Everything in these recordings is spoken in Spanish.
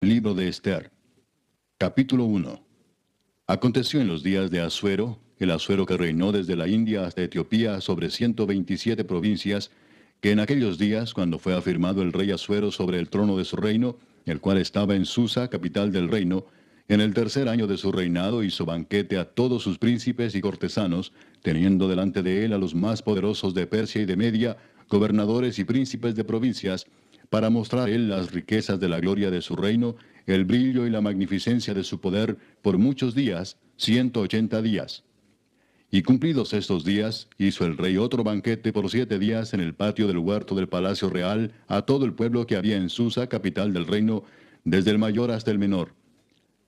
Libro de Esther. Capítulo 1. Aconteció en los días de Asuero, el Asuero que reinó desde la India hasta Etiopía sobre 127 provincias, que en aquellos días, cuando fue afirmado el rey Asuero sobre el trono de su reino, el cual estaba en Susa, capital del reino, en el tercer año de su reinado hizo banquete a todos sus príncipes y cortesanos, teniendo delante de él a los más poderosos de Persia y de Media, gobernadores y príncipes de provincias, para mostrar a él las riquezas de la gloria de su reino, el brillo y la magnificencia de su poder por muchos días, 180 días. Y cumplidos estos días, hizo el rey otro banquete por 7 días en el patio del huerto del palacio real a todo el pueblo que había en Susa, capital del reino, desde el mayor hasta el menor.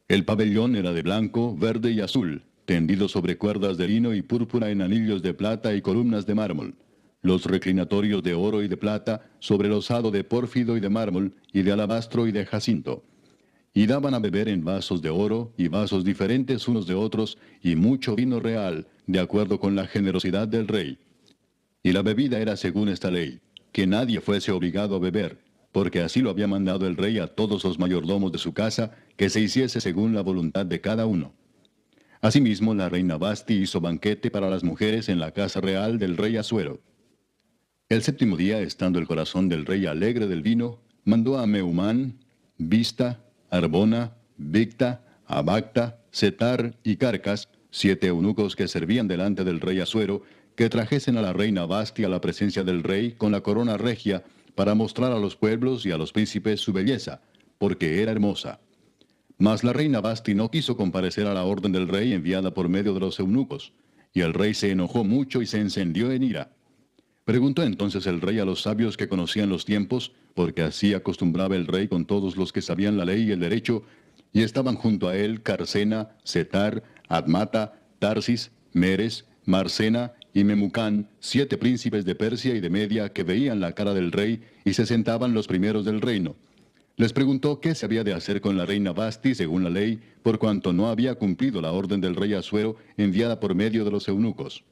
El pabellón era de blanco, verde y azul, tendido sobre cuerdas de lino y púrpura en anillos de plata y columnas de mármol. Los reclinatorios de oro y de plata, sobre losado de pórfido y de mármol, y de alabastro y de jacinto. Y daban a beber en vasos de oro, y vasos diferentes unos de otros, y mucho vino real, de acuerdo con la generosidad del rey. Y la bebida era según esta ley, que nadie fuese obligado a beber, porque así lo había mandado el rey a todos los mayordomos de su casa, que se hiciese según la voluntad de cada uno. Asimismo, la reina Basti hizo banquete para las mujeres en la casa real del rey Asuero. El séptimo día, estando el corazón del rey alegre del vino, mandó a Meumán, Bista, Arbona, Bicta, Abacta, Setar y Carcas, 7 eunucos que servían delante del rey Asuero, que trajesen a la reina Basti a la presencia del rey con la corona regia, para mostrar a los pueblos y a los príncipes su belleza, porque era hermosa. Mas la reina Basti no quiso comparecer a la orden del rey enviada por medio de los eunucos, y el rey se enojó mucho y se encendió en ira. Preguntó entonces el rey a los sabios que conocían los tiempos, porque así acostumbraba el rey con todos los que sabían la ley y el derecho, y estaban junto a él Carcena, Setar, Admata, Tarsis, Meres, Marcena y Memucán, 7 príncipes de Persia y de Media que veían la cara del rey y se sentaban los primeros del reino. Les preguntó qué se había de hacer con la reina Basti según la ley, por cuanto no había cumplido la orden del rey Asuero enviada por medio de los eunucos.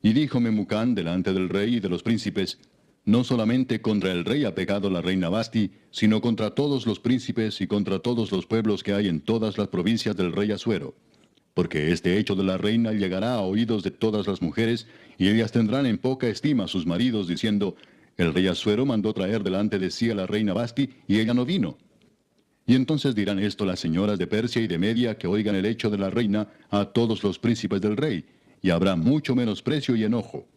Y dijo Memucán delante del rey y de los príncipes, no solamente contra el rey ha pecado la reina Basti, sino contra todos los príncipes y contra todos los pueblos que hay en todas las provincias del rey Asuero. Porque este hecho de la reina llegará a oídos de todas las mujeres, y ellas tendrán en poca estima a sus maridos, diciendo, el rey Asuero mandó traer delante de sí a la reina Basti, y ella no vino. Y entonces dirán esto las señoras de Persia y de Media que oigan el hecho de la reina a todos los príncipes del rey, y habrá mucho menosprecio y enojo.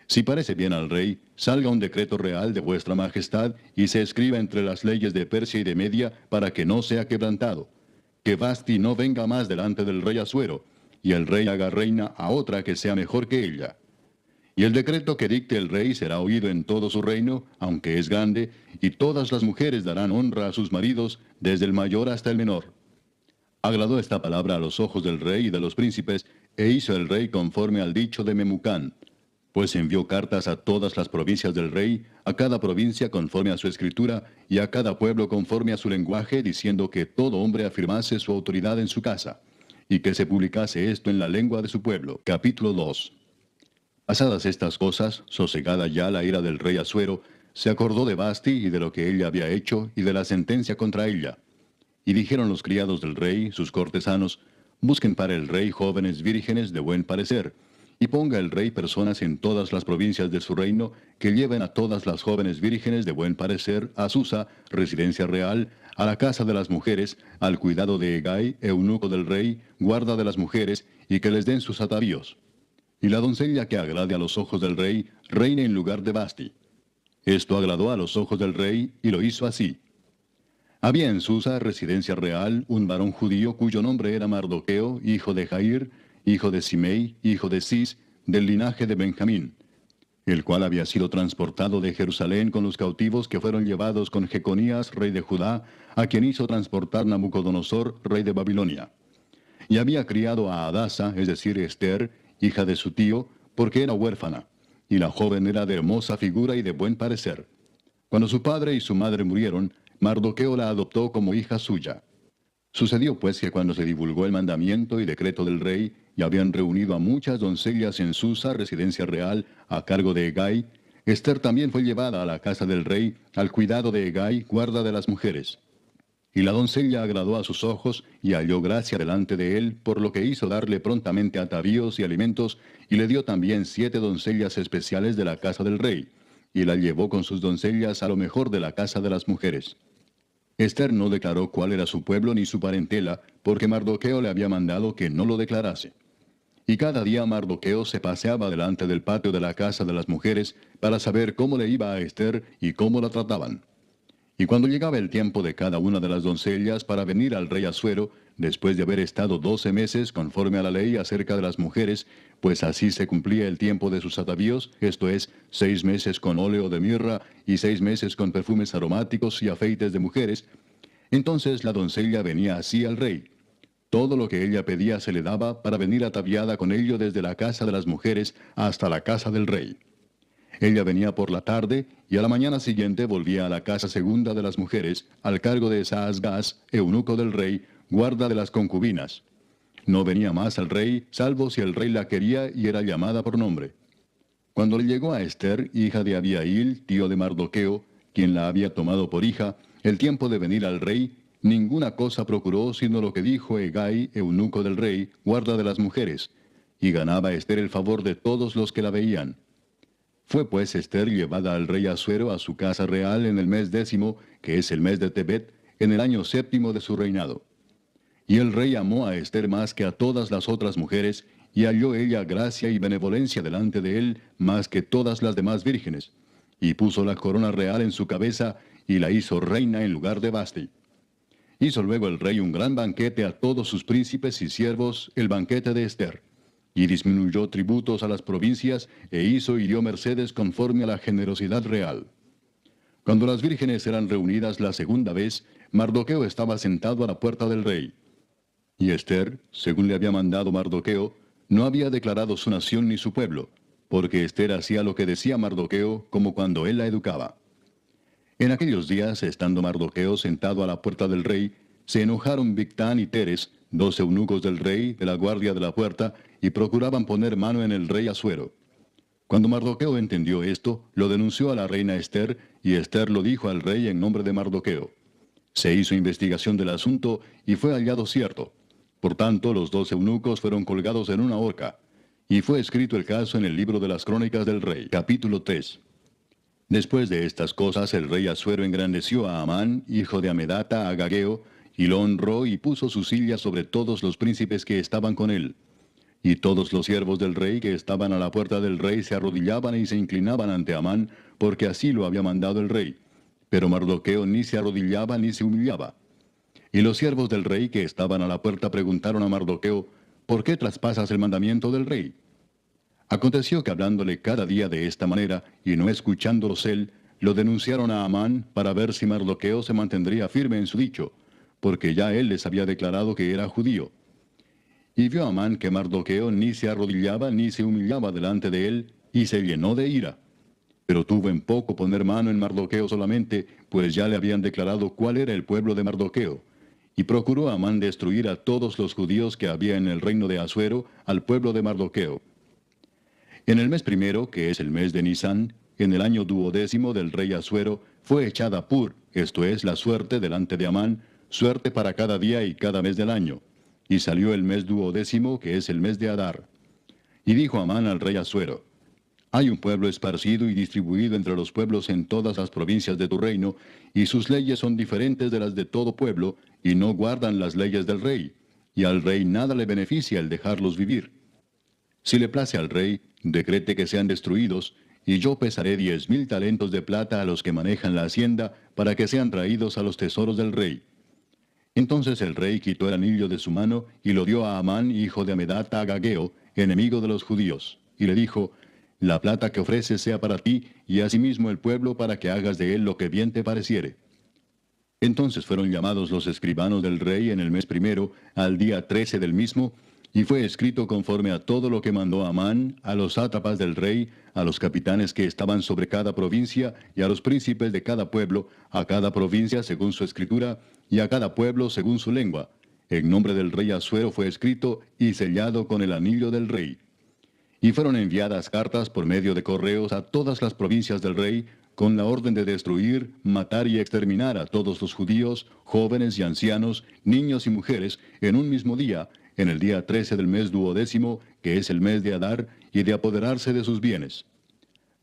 Si parece bien al rey, salga un decreto real de vuestra majestad y se escriba entre las leyes de Persia y de Media para que no sea quebrantado. Que Basti no venga más delante del rey Asuero, y el rey haga reina a otra que sea mejor que ella. Y el decreto que dicte el rey será oído en todo su reino, aunque es grande, y todas las mujeres darán honra a sus maridos, desde el mayor hasta el menor. Agradó esta palabra a los ojos del rey y de los príncipes, e hizo el rey conforme al dicho de Memucán. Pues envió cartas a todas las provincias del rey, a cada provincia conforme a su escritura, y a cada pueblo conforme a su lenguaje, diciendo que todo hombre afirmase su autoridad en su casa, y que se publicase esto en la lengua de su pueblo. Capítulo 2. Pasadas estas cosas, sosegada ya la ira del rey Asuero, se acordó de Basti y de lo que ella había hecho, y de la sentencia contra ella. Y dijeron los criados del rey, sus cortesanos, busquen para el rey jóvenes vírgenes de buen parecer, y ponga el rey personas en todas las provincias de su reino, que lleven a todas las jóvenes vírgenes de buen parecer a Susa, residencia real, a la casa de las mujeres, al cuidado de Hegai, eunuco del rey, guarda de las mujeres, y que les den sus atavíos. Y la doncella que agrade a los ojos del rey, reine en lugar de Basti. Esto agradó a los ojos del rey, y lo hizo así. Había en Susa, residencia real, un varón judío cuyo nombre era Mardoqueo, hijo de Jair, hijo de Simei, hijo de Cis, del linaje de Benjamín, el cual había sido transportado de Jerusalén con los cautivos que fueron llevados con Jeconías, rey de Judá, a quien hizo transportar Nabucodonosor, rey de Babilonia. Y había criado a Adasa, es decir, Esther, hija de su tío, porque era huérfana, y la joven era de hermosa figura y de buen parecer. Cuando su padre y su madre murieron, Mardoqueo la adoptó como hija suya. Sucedió pues que cuando se divulgó el mandamiento y decreto del rey, y habían reunido a muchas doncellas en Susa, residencia real, a cargo de Hegai, Esther también fue llevada a la casa del rey, al cuidado de Hegai, guarda de las mujeres. Y la doncella agradó a sus ojos, y halló gracia delante de él, por lo que hizo darle prontamente atavíos y alimentos, y le dio también 7 doncellas especiales de la casa del rey, y la llevó con sus doncellas a lo mejor de la casa de las mujeres. Ester no declaró cuál era su pueblo ni su parentela, porque Mardoqueo le había mandado que no lo declarase. Y cada día Mardoqueo se paseaba delante del patio de la casa de las mujeres para saber cómo le iba a Ester y cómo la trataban. Y cuando llegaba el tiempo de cada una de las doncellas para venir al rey Asuero, después de haber estado 12 meses conforme a la ley acerca de las mujeres, pues así se cumplía el tiempo de sus atavíos, esto es, 6 meses con óleo de mirra y 6 meses con perfumes aromáticos y afeites de mujeres, entonces la doncella venía así al rey. Todo lo que ella pedía se le daba para venir ataviada con ello desde la casa de las mujeres hasta la casa del rey. Ella venía por la tarde, y a la mañana siguiente volvía a la casa segunda de las mujeres, al cargo de Saasgaz, eunuco del rey, guarda de las concubinas. No venía más al rey, salvo si el rey la quería y era llamada por nombre. Cuando le llegó a Ester, hija de Abiail, tío de Mardoqueo, quien la había tomado por hija, el tiempo de venir al rey, ninguna cosa procuró sino lo que dijo Hegai, eunuco del rey, guarda de las mujeres, y ganaba Ester el favor de todos los que la veían. Fue pues Ester llevada al rey Asuero a su casa real en el mes 10, que es el mes de Tebet, en el año 7 de su reinado. Y el rey amó a Ester más que a todas las otras mujeres, y halló ella gracia y benevolencia delante de él más que todas las demás vírgenes, y puso la corona real en su cabeza, y la hizo reina en lugar de Vasti. Hizo luego el rey un gran banquete a todos sus príncipes y siervos, el banquete de Ester. Y disminuyó tributos a las provincias, e hizo y dio mercedes conforme a la generosidad real. Cuando las vírgenes eran reunidas la segunda vez, Mardoqueo estaba sentado a la puerta del rey. Y Ester, según le había mandado Mardoqueo, no había declarado su nación ni su pueblo, porque Ester hacía lo que decía Mardoqueo, como cuando él la educaba. En aquellos días, estando Mardoqueo sentado a la puerta del rey, se enojaron Bigtán y Teres, 2 eunucos del rey, de la guardia de la puerta, y procuraban poner mano en el rey Asuero. Cuando Mardoqueo entendió esto, lo denunció a la reina Ester, y Ester lo dijo al rey en nombre de Mardoqueo. Se hizo investigación del asunto, y fue hallado cierto. Por tanto, los 2 eunucos fueron colgados en una horca. Y fue escrito el caso en el libro de las crónicas del rey. Capítulo 3. Después de estas cosas, el rey Asuero engrandeció a Amán, hijo de Amedata, agageo, y lo honró y puso su silla sobre todos los príncipes que estaban con él. Y todos los siervos del rey que estaban a la puerta del rey se arrodillaban y se inclinaban ante Amán, porque así lo había mandado el rey. Pero Mardoqueo ni se arrodillaba ni se humillaba. Y los siervos del rey que estaban a la puerta preguntaron a Mardoqueo, ¿por qué traspasas el mandamiento del rey? Aconteció que hablándole cada día de esta manera, y no escuchándolos él, lo denunciaron a Amán para ver si Mardoqueo se mantendría firme en su dicho, porque ya él les había declarado que era judío. Y vio Amán que Mardoqueo ni se arrodillaba ni se humillaba delante de él, y se llenó de ira. Pero tuvo en poco poner mano en Mardoqueo solamente, pues ya le habían declarado cuál era el pueblo de Mardoqueo. Y procuró Amán destruir a todos los judíos que había en el reino de Asuero, al pueblo de Mardoqueo. En el mes primero, que es el mes de Nisán, en el año 12 del rey Asuero, fue echada Pur, esto es, la suerte delante de Amán, suerte para cada día y cada mes del año. Y salió el mes 12, que es el mes de Adar. Y dijo Amán al rey Asuero, hay un pueblo esparcido y distribuido entre los pueblos en todas las provincias de tu reino, y sus leyes son diferentes de las de todo pueblo, y no guardan las leyes del rey, y al rey nada le beneficia el dejarlos vivir. Si le place al rey, decrete que sean destruidos, y yo pesaré 10,000 talentos de plata a los que manejan la hacienda, para que sean traídos a los tesoros del rey. Entonces el rey quitó el anillo de su mano, y lo dio a Amán, hijo de Amedata, agageo, enemigo de los judíos, y le dijo, la plata que ofreces sea para ti, y asimismo el pueblo, para que hagas de él lo que bien te pareciere. Entonces fueron llamados los escribanos del rey en el mes primero, al día 13 del mismo, y fue escrito conforme a todo lo que mandó Amán, a los sátrapas del rey, a los capitanes que estaban sobre cada provincia, y a los príncipes de cada pueblo, a cada provincia según su escritura, y a cada pueblo según su lengua. En nombre del rey Asuero fue escrito y sellado con el anillo del rey. Y fueron enviadas cartas por medio de correos a todas las provincias del rey, con la orden de destruir, matar y exterminar a todos los judíos, jóvenes y ancianos, niños y mujeres, en un mismo día, en el día 13 del mes duodécimo, que es el mes de Adar, y de apoderarse de sus bienes.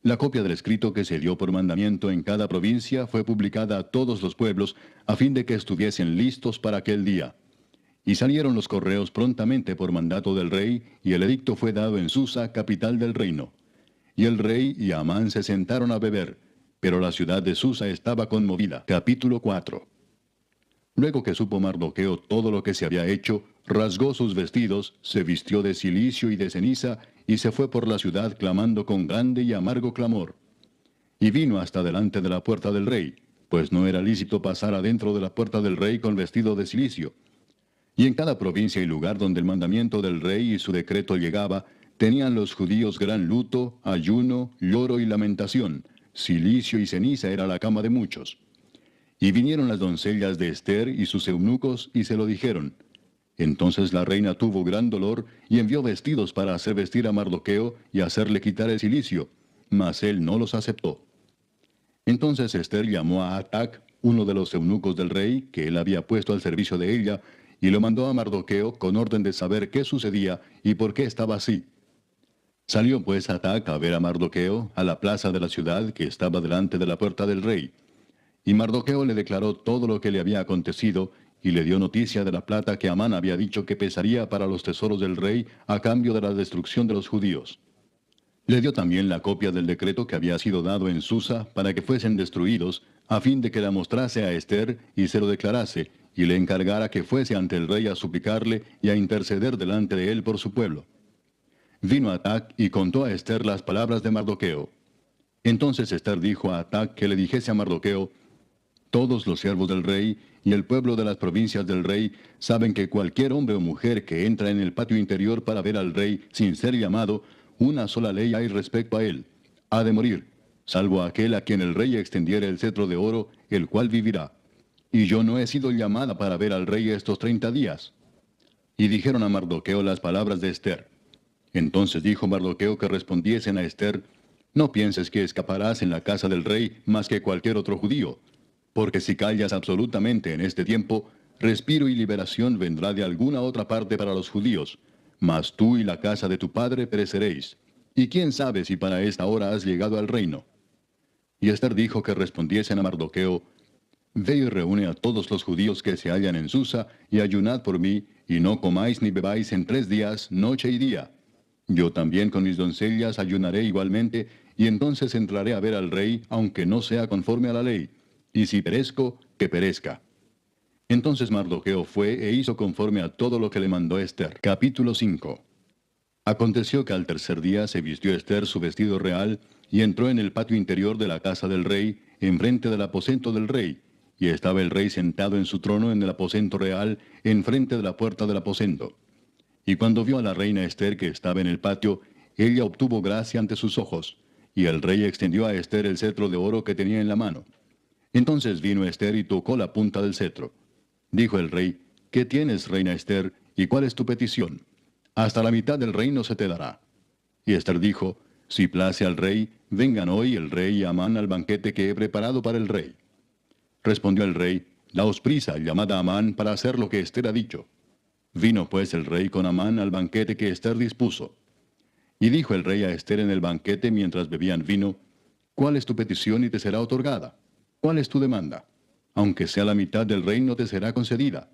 La copia del escrito que se dio por mandamiento en cada provincia fue publicada a todos los pueblos, a fin de que estuviesen listos para aquel día. Y salieron los correos prontamente por mandato del rey, y el edicto fue dado en Susa, capital del reino. Y el rey y Amán se sentaron a beber, pero la ciudad de Susa estaba conmovida. Capítulo 4. Luego que supo Mardoqueo todo lo que se había hecho, rasgó sus vestidos, se vistió de cilicio y de ceniza, y se fue por la ciudad clamando con grande y amargo clamor. Y vino hasta delante de la puerta del rey, pues no era lícito pasar adentro de la puerta del rey con vestido de cilicio. Y en cada provincia y lugar donde el mandamiento del rey y su decreto llegaba, tenían los judíos gran luto, ayuno, lloro y lamentación. Cilicio y ceniza era la cama de muchos. Y vinieron las doncellas de Ester y sus eunucos y se lo dijeron. Entonces la reina tuvo gran dolor y envió vestidos para hacer vestir a Mardoqueo y hacerle quitar el cilicio, mas él no los aceptó. Entonces Ester llamó a Atac, uno de los eunucos del rey, que él había puesto al servicio de ella, y lo mandó a Mardoqueo con orden de saber qué sucedía y por qué estaba así. Salió pues Atac a ver a Mardoqueo a la plaza de la ciudad que estaba delante de la puerta del rey. Y Mardoqueo le declaró todo lo que le había acontecido, y le dio noticia de la plata que Amán había dicho que pesaría para los tesoros del rey a cambio de la destrucción de los judíos. Le dio también la copia del decreto que había sido dado en Susa para que fuesen destruidos, a fin de que la mostrase a Ester y se lo declarase, y le encargara que fuese ante el rey a suplicarle y a interceder delante de él por su pueblo. Vino Atac y contó a Ester las palabras de Mardoqueo. Entonces Ester dijo a Atac que le dijese a Mardoqueo: todos los siervos del rey y el pueblo de las provincias del rey saben que cualquier hombre o mujer que entra en el patio interior para ver al rey sin ser llamado, una sola ley hay respecto a él: ha de morir, salvo aquel a quien el rey extendiere el cetro de oro, el cual vivirá. Y yo no he sido llamada para ver al rey estos 30 días. Y dijeron a Mardoqueo las palabras de Ester. Entonces dijo Mardoqueo que respondiesen a Ester: no pienses que escaparás en la casa del rey más que cualquier otro judío, porque si callas absolutamente en este tiempo, respiro y liberación vendrá de alguna otra parte para los judíos, mas tú y la casa de tu padre pereceréis. Y quién sabe si para esta hora has llegado al reino. Y Ester dijo que respondiesen a Mardoqueo: ve y reúne a todos los judíos que se hallan en Susa, y ayunad por mí, y no comáis ni bebáis en 3 días, noche y día. Yo también con mis doncellas ayunaré igualmente, y entonces entraré a ver al rey, aunque no sea conforme a la ley. Y si perezco, que perezca. Entonces Mardoqueo fue e hizo conforme a todo lo que le mandó Ester. Capítulo 5. Aconteció que al tercer día se vistió Ester su vestido real, y entró en el patio interior de la casa del rey, enfrente del aposento del rey, y estaba el rey sentado en su trono en el aposento real, enfrente de la puerta del aposento. Y cuando vio a la reina Ester que estaba en el patio, ella obtuvo gracia ante sus ojos, y el rey extendió a Ester el cetro de oro que tenía en la mano. Entonces vino Ester y tocó la punta del cetro. Dijo el rey: ¿qué tienes, reina Ester, y cuál es tu petición? Hasta la mitad del reino se te dará. Y Ester dijo: si place al rey, vengan hoy el rey y Amán al banquete que he preparado para el rey. Respondió el rey: daos prisa, llamad a Amán para hacer lo que Ester ha dicho. Vino pues el rey con Amán al banquete que Ester dispuso. Y dijo el rey a Ester en el banquete mientras bebían vino: ¿cuál es tu petición y te será otorgada? ¿Cuál es tu demanda? Aunque sea la mitad del reino te será concedida.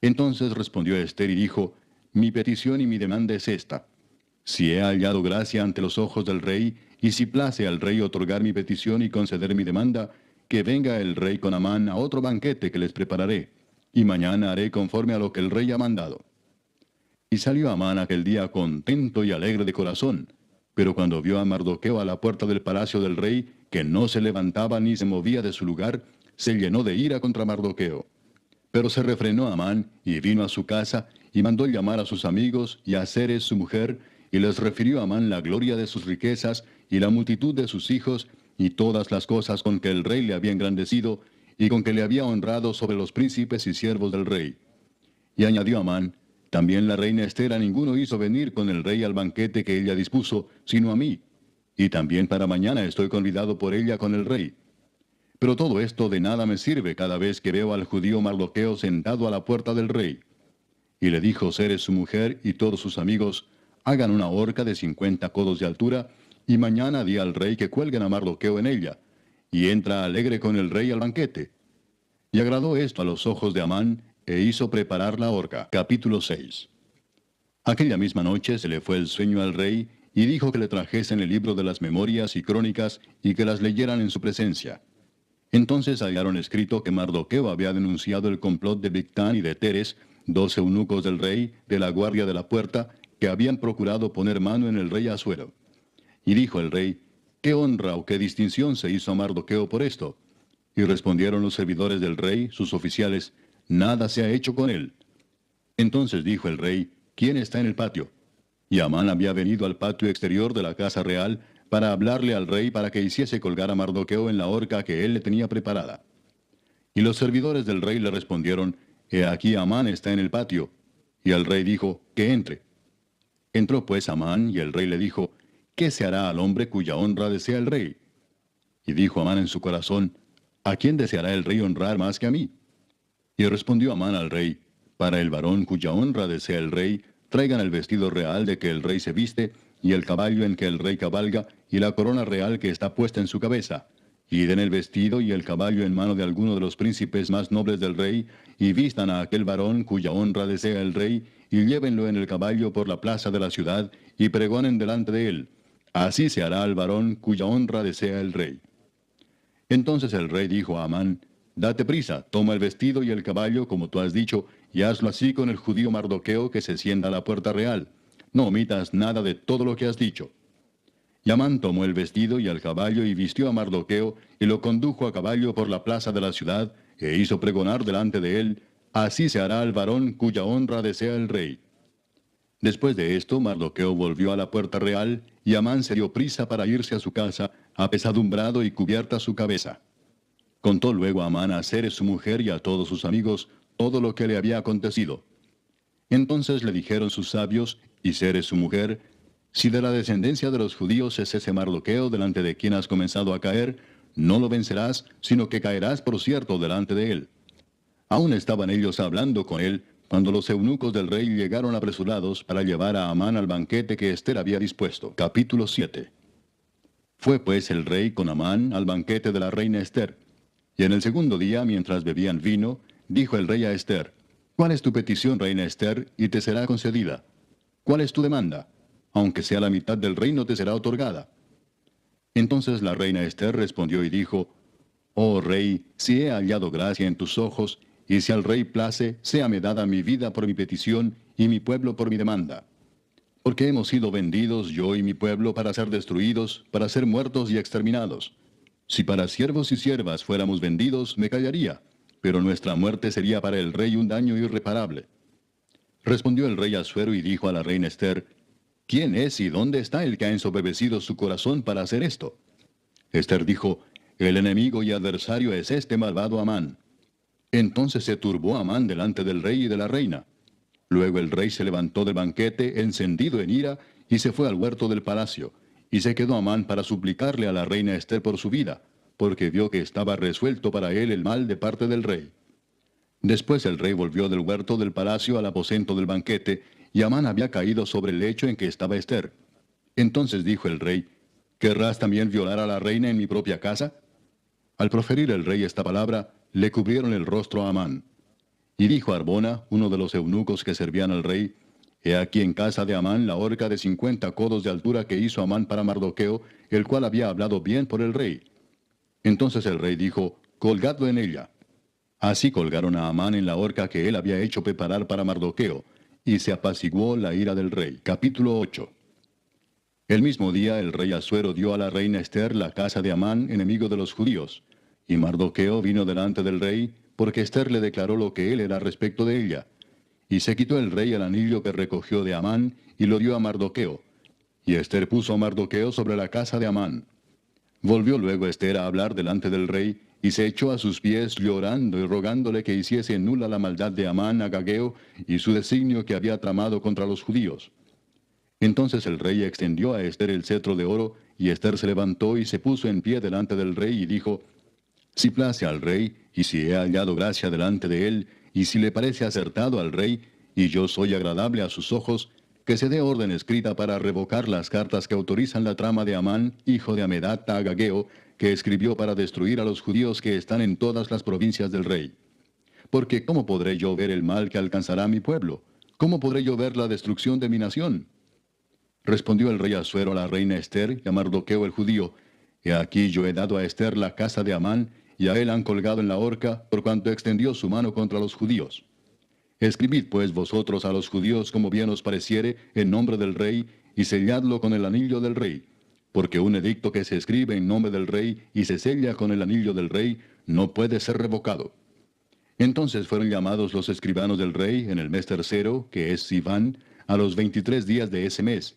Entonces respondió Ester y dijo: mi petición y mi demanda es esta: si he hallado gracia ante los ojos del rey, y si place al rey otorgar mi petición y conceder mi demanda, que venga el rey con Amán a otro banquete que les prepararé, y mañana haré conforme a lo que el rey ha mandado. Y salió Amán aquel día contento y alegre de corazón, pero cuando vio a Mardoqueo a la puerta del palacio del rey, que no se levantaba ni se movía de su lugar, se llenó de ira contra Mardoqueo. Pero se refrenó Amán, y vino a su casa, y mandó llamar a sus amigos y a Zeres su mujer, y les refirió a Amán la gloria de sus riquezas, y la multitud de sus hijos, y todas las cosas con que el rey le había engrandecido, y con que le había honrado sobre los príncipes y siervos del rey. Y añadió Amán: también la reina Ester a ninguno hizo venir con el rey al banquete que ella dispuso, sino a mí. y también para mañana estoy convidado por ella con el rey. Pero todo esto de nada me sirve cada vez que veo al judío Mardoqueo sentado a la puerta del rey. Y le dijo Zeres su mujer y todos sus amigos, hagan una horca de 50 codos de altura, y mañana di al rey que cuelguen a Mardoqueo en ella, y entra alegre con el rey al banquete. Y agradó esto a los ojos de Amán, e hizo preparar la horca. Capítulo 6. Aquella misma noche se le fue el sueño al rey, y dijo que le trajesen el libro de las memorias y crónicas, y que las leyeran en su presencia. Entonces hallaron escrito que Mardoqueo había denunciado el complot de Bigtán y de Teres, 2 eunucos del rey, de la guardia de la puerta, que habían procurado poner mano en el rey Asuero. Y dijo el rey, ¿qué honra o qué distinción se hizo a Mardoqueo por esto? Y respondieron los servidores del rey, sus oficiales, nada se ha hecho con él. Entonces dijo el rey, ¿quién está en el patio? Y Amán había venido al patio exterior de la casa real para hablarle al rey para que hiciese colgar a Mardoqueo en la horca que él le tenía preparada. Y los servidores del rey le respondieron, He aquí Amán está en el patio. Y el rey dijo, que entre. Entró pues Amán, y el rey le dijo, ¿qué se hará al hombre cuya honra desea el rey? Y dijo Amán en su corazón, ¿a quién deseará el rey honrar más que a mí? Y respondió Amán al rey, para el varón cuya honra desea el rey, traigan el vestido real de que el rey se viste, y el caballo en que el rey cabalga, y la corona real que está puesta en su cabeza. Y den el vestido y el caballo en mano de alguno de los príncipes más nobles del rey, y vistan a aquel varón cuya honra desea el rey, y llévenlo en el caballo por la plaza de la ciudad, y pregonen delante de él. Así se hará al varón cuya honra desea el rey. Entonces el rey dijo a Amán, Date prisa, toma el vestido y el caballo, como tú has dicho, y hazlo así con el judío Mardoqueo que se sienta a la puerta real. No omitas nada de todo lo que has dicho. Y Amán tomó el vestido y el caballo y vistió a Mardoqueo, y lo condujo a caballo por la plaza de la ciudad, e hizo pregonar delante de él, Así se hará al varón cuya honra desea el rey. Después de esto, Mardoqueo volvió a la puerta real, y Amán se dio prisa para irse a su casa, apesadumbrado y cubierta su cabeza. Contó luego Amán a Zeres su mujer y a todos sus amigos todo lo que le había acontecido. Entonces le dijeron sus sabios, y Zeres su mujer, Si de la descendencia de los judíos es ese Mardoqueo delante de quien has comenzado a caer, no lo vencerás, sino que caerás por cierto delante de él. Aún estaban ellos hablando con él, cuando los eunucos del rey llegaron apresurados para llevar a Amán al banquete que Ester había dispuesto. Capítulo 7. Fue pues el rey con Amán al banquete de la reina Ester. Y en el segundo día, mientras bebían vino, dijo el rey a Ester, ¿Cuál es tu petición, reina Ester, y te será concedida? ¿Cuál es tu demanda? Aunque sea la mitad del reino te será otorgada. Entonces la reina Ester respondió y dijo, Oh rey, si he hallado gracia en tus ojos, y si al rey place, séame dada mi vida por mi petición, y mi pueblo por mi demanda. Porque hemos sido vendidos, yo y mi pueblo, para ser destruidos, para ser muertos y exterminados. Si para siervos y siervas fuéramos vendidos, me callaría, pero nuestra muerte sería para el rey un daño irreparable. Respondió el rey Asuero y dijo a la reina Ester, ¿Quién es y dónde está el que ha ensoberbecido su corazón para hacer esto? Ester dijo, El enemigo y adversario es este malvado Amán. Entonces se turbó Amán delante del rey y de la reina. Luego el rey se levantó del banquete, encendido en ira, y se fue al huerto del palacio. Y se quedó Amán para suplicarle a la reina Ester por su vida, porque vio que estaba resuelto para él el mal de parte del rey. Después el rey volvió del huerto del palacio al aposento del banquete, y Amán había caído sobre el lecho en que estaba Ester. Entonces dijo el rey, ¿querrás también violar a la reina en mi propia casa? Al proferir el rey esta palabra, le cubrieron el rostro a Amán. Y dijo Arbona, uno de los eunucos que servían al rey, He aquí en casa de Amán la horca de 50 codos de altura que hizo Amán para Mardoqueo, el cual había hablado bien por el rey. Entonces el rey dijo, Colgadlo en ella. Así colgaron a Amán en la horca que él había hecho preparar para Mardoqueo, y se apaciguó la ira del rey. Capítulo 8. El mismo día el rey Asuero dio a la reina Ester la casa de Amán, enemigo de los judíos. Y Mardoqueo vino delante del rey, porque Ester le declaró lo que él era respecto de ella. Y se quitó el rey el anillo que recogió de Amán, y lo dio a Mardoqueo. Y Ester puso a Mardoqueo sobre la casa de Amán. Volvió luego Ester a hablar delante del rey, y se echó a sus pies llorando y rogándole que hiciese nula la maldad de Amán Agageo y su designio que había tramado contra los judíos. Entonces el rey extendió a Ester el cetro de oro, y Ester se levantó y se puso en pie delante del rey y dijo, si place al rey, y si he hallado gracia delante de él, y si le parece acertado al rey, y yo soy agradable a sus ojos, que se dé orden escrita para revocar las cartas que autorizan la trama de Amán, hijo de Amedata Agageo, que escribió para destruir a los judíos que están en todas las provincias del rey. Porque ¿cómo podré yo ver el mal que alcanzará a mi pueblo? ¿Cómo podré yo ver la destrucción de mi nación? Respondió el rey Asuero a la reina Ester y a Mardoqueo el judío, he aquí yo he dado a Ester la casa de Amán, y a él han colgado en la horca, por cuanto extendió su mano contra los judíos. Escribid pues vosotros a los judíos como bien os pareciere, en nombre del rey, y selladlo con el anillo del rey. Porque un edicto que se escribe en nombre del rey y se sella con el anillo del rey, no puede ser revocado. Entonces fueron llamados los escribanos del rey en el mes tercero, que es Sivan, a los 23 días de ese mes.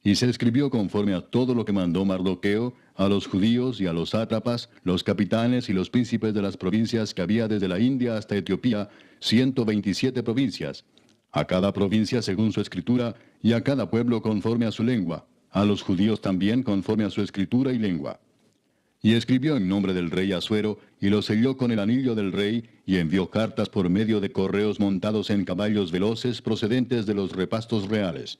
Y se escribió conforme a todo lo que mandó Mardoqueo, a los judíos y a los sátrapas, los capitanes y los príncipes de las provincias que había desde la India hasta Etiopía, 127 provincias, a cada provincia según su escritura, y a cada pueblo conforme a su lengua, a los judíos también conforme a su escritura y lengua. Y escribió en nombre del rey Asuero, y lo selló con el anillo del rey, y envió cartas por medio de correos montados en caballos veloces procedentes de los repastos reales,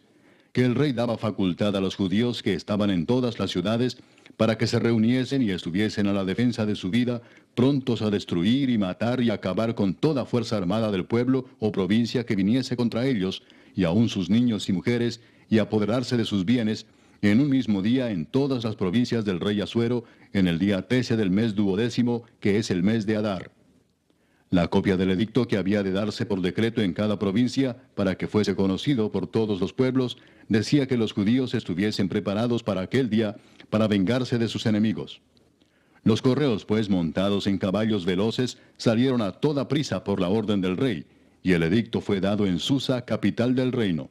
que el rey daba facultad a los judíos que estaban en todas las ciudades, para que se reuniesen y estuviesen a la defensa de su vida, prontos a destruir y matar y acabar con toda fuerza armada del pueblo o provincia que viniese contra ellos, y aun sus niños y mujeres, y apoderarse de sus bienes, en un mismo día en todas las provincias del rey Asuero, en el día 13 del mes 12º, que es el mes de Adar. La copia del edicto que había de darse por decreto en cada provincia, para que fuese conocido por todos los pueblos, decía que los judíos estuviesen preparados para aquel día, para vengarse de sus enemigos. Los correos, pues, montados en caballos veloces, salieron a toda prisa por la orden del rey, y el edicto fue dado en Susa, capital del reino.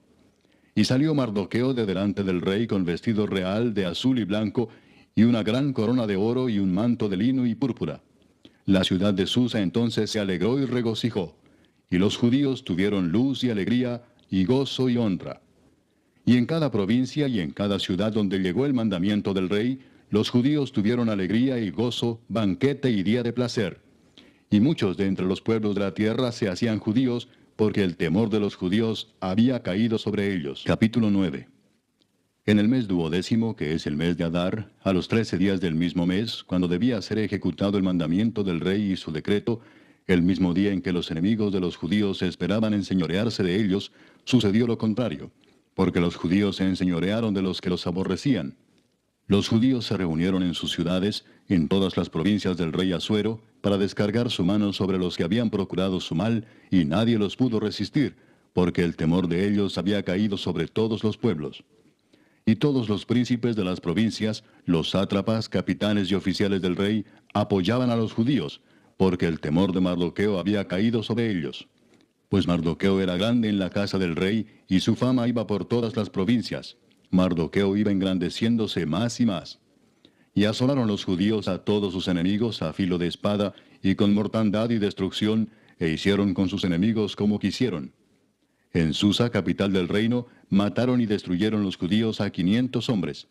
Y salió Mardoqueo de delante del rey con vestido real de azul y blanco, y una gran corona de oro y un manto de lino y púrpura. La ciudad de Susa entonces se alegró y regocijó, y los judíos tuvieron luz y alegría, y gozo y honra. Y en cada provincia y en cada ciudad donde llegó el mandamiento del rey, los judíos tuvieron alegría y gozo, banquete y día de placer. Y muchos de entre los pueblos de la tierra se hacían judíos, porque el temor de los judíos había caído sobre ellos. Capítulo 9. En el mes 12º, que es el mes de Adar, a los 13 días del mismo mes, cuando debía ser ejecutado el mandamiento del rey y su decreto, el mismo día en que los enemigos de los judíos esperaban enseñorearse de ellos, sucedió lo contrario, porque los judíos se enseñorearon de los que los aborrecían. Los judíos se reunieron en sus ciudades, en todas las provincias del rey Asuero, para descargar su mano sobre los que habían procurado su mal, y nadie los pudo resistir, porque el temor de ellos había caído sobre todos los pueblos. Y todos los príncipes de las provincias, los sátrapas, capitanes y oficiales del rey, apoyaban a los judíos, porque el temor de Mardoqueo había caído sobre ellos. Pues Mardoqueo era grande en la casa del rey, y su fama iba por todas las provincias. Mardoqueo iba engrandeciéndose más y más. Y asolaron los judíos a todos sus enemigos a filo de espada, y con mortandad y destrucción, e hicieron con sus enemigos como quisieron. En Susa, capital del reino, mataron y destruyeron los judíos a 500 hombres.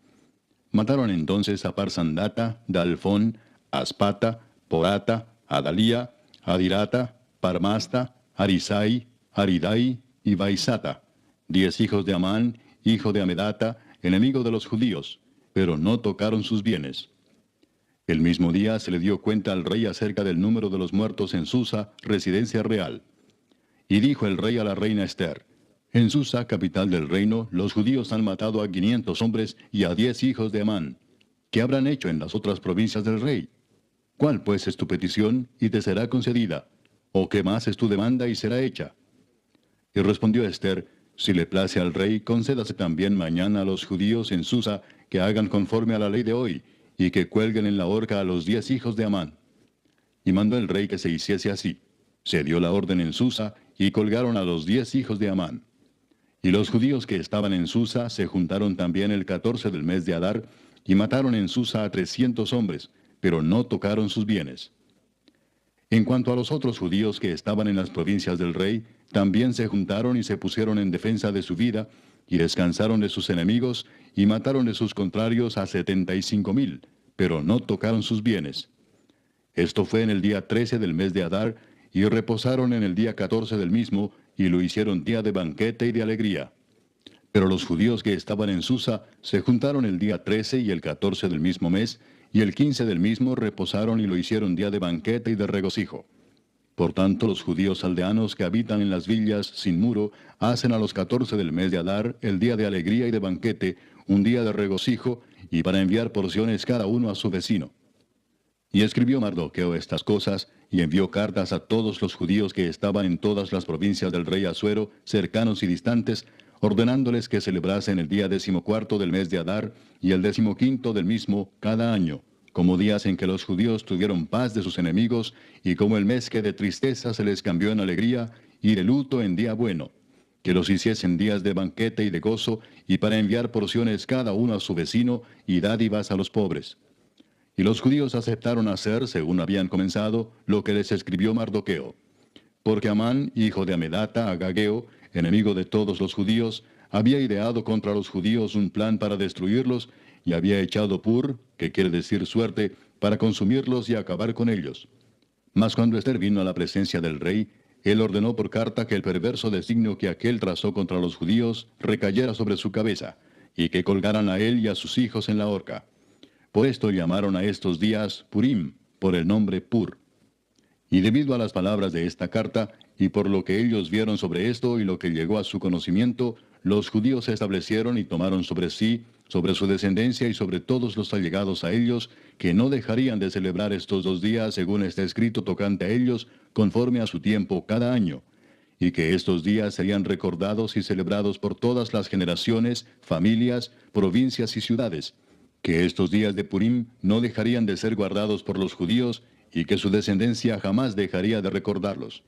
Mataron entonces a Parsandata, Dalfón, Aspata, Porata, Adalía, Adirata, Parmasta, Arisai, Aridai y Baisata, 10 hijos de Amán, hijo de Amedata, enemigo de los judíos, pero no tocaron sus bienes. El mismo día se le dio cuenta al rey acerca del número de los muertos en Susa, residencia real. Y dijo el rey a la reina Ester, en Susa, capital del reino, los judíos han matado a 500 hombres y a 10 hijos de Amán. ¿Qué habrán hecho en las otras provincias del rey? ¿Cuál pues es tu petición y te será concedida? ¿O qué más es tu demanda y será hecha? Y respondió Ester, si le place al rey, concédase también mañana a los judíos en Susa que hagan conforme a la ley de hoy, y que cuelguen en la horca a los 10 hijos de Amán. Y mandó el rey que se hiciese así. Se dio la orden en Susa, y colgaron a los 10 hijos de Amán. Y los judíos que estaban en Susa se juntaron también el 14 del mes de Adar, y mataron en Susa a 300 hombres, pero no tocaron sus bienes. En cuanto a los otros judíos que estaban en las provincias del rey, también se juntaron y se pusieron en defensa de su vida, y descansaron de sus enemigos, y mataron de sus contrarios a 75,000, pero no tocaron sus bienes. Esto fue en el día 13 del mes de Adar, y reposaron en el día 14 del mismo, y lo hicieron día de banquete y de alegría. Pero los judíos que estaban en Susa se juntaron el día 13 y el 14 del mismo mes, y el 15 del mismo reposaron y lo hicieron día de banquete y de regocijo. Por tanto, los judíos aldeanos que habitan en las villas sin muro hacen a los 14 del mes de Adar el día de alegría y de banquete, un día de regocijo, y para enviar porciones cada uno a su vecino. Y escribió Mardoqueo estas cosas, y envió cartas a todos los judíos que estaban en todas las provincias del rey Asuero, cercanos y distantes, ordenándoles que celebrasen el día 14 del mes de Adar, y el 15 del mismo cada año, como días en que los judíos tuvieron paz de sus enemigos, y como el mes que de tristeza se les cambió en alegría, y de luto en día bueno, que los hiciesen días de banquete y de gozo, y para enviar porciones cada uno a su vecino, y dádivas a los pobres. Y los judíos aceptaron hacer, según habían comenzado, lo que les escribió Mardoqueo. Porque Amán, hijo de Amedata, agageo, enemigo de todos los judíos, había ideado contra los judíos un plan para destruirlos, y había echado pur, que quiere decir suerte, para consumirlos y acabar con ellos. Mas cuando Ester vino a la presencia del rey, él ordenó por carta que el perverso designio que aquél trazó contra los judíos recayera sobre su cabeza, y que colgaran a él y a sus hijos en la horca. Por esto llamaron a estos días Purim, por el nombre Pur. Y debido a las palabras de esta carta, y por lo que ellos vieron sobre esto y lo que llegó a su conocimiento, los judíos se establecieron y tomaron sobre sí, sobre su descendencia y sobre todos los allegados a ellos, que no dejarían de celebrar estos 2 días según está escrito tocante a ellos, conforme a su tiempo cada año, y que estos días serían recordados y celebrados por todas las generaciones, familias, provincias y ciudades, que estos días de Purim no dejarían de ser guardados por los judíos, y que su descendencia jamás dejaría de recordarlos.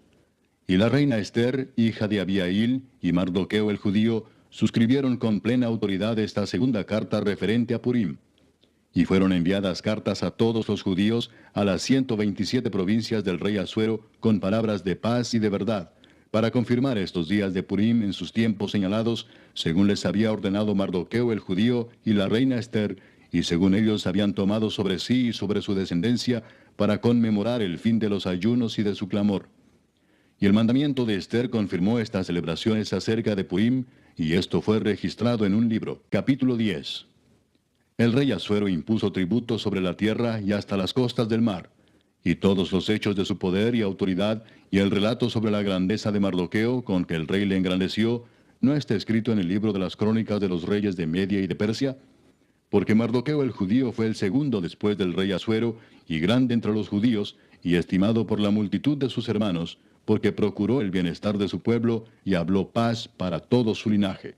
Y la reina Ester, hija de Abihail, y Mardoqueo el judío, suscribieron con plena autoridad esta segunda carta referente a Purim. Y fueron enviadas cartas a todos los judíos, a las 127 provincias del rey Asuero, con palabras de paz y de verdad, para confirmar estos días de Purim en sus tiempos señalados, según les había ordenado Mardoqueo el judío y la reina Ester, y según ellos habían tomado sobre sí y sobre su descendencia, para conmemorar el fin de los ayunos y de su clamor. Y el mandamiento de Ester confirmó estas celebraciones acerca de Purim, y esto fue registrado en un libro. Capítulo 10. El rey Asuero impuso tributo sobre la tierra y hasta las costas del mar, y todos los hechos de su poder y autoridad, y el relato sobre la grandeza de Mardoqueo, con que el rey le engrandeció, ¿no está escrito en el libro de las crónicas de los reyes de Media y de Persia? Porque Mardoqueo el judío fue el segundo después del rey Asuero, y grande entre los judíos, y estimado por la multitud de sus hermanos, porque procuró el bienestar de su pueblo, y habló paz para todo su linaje.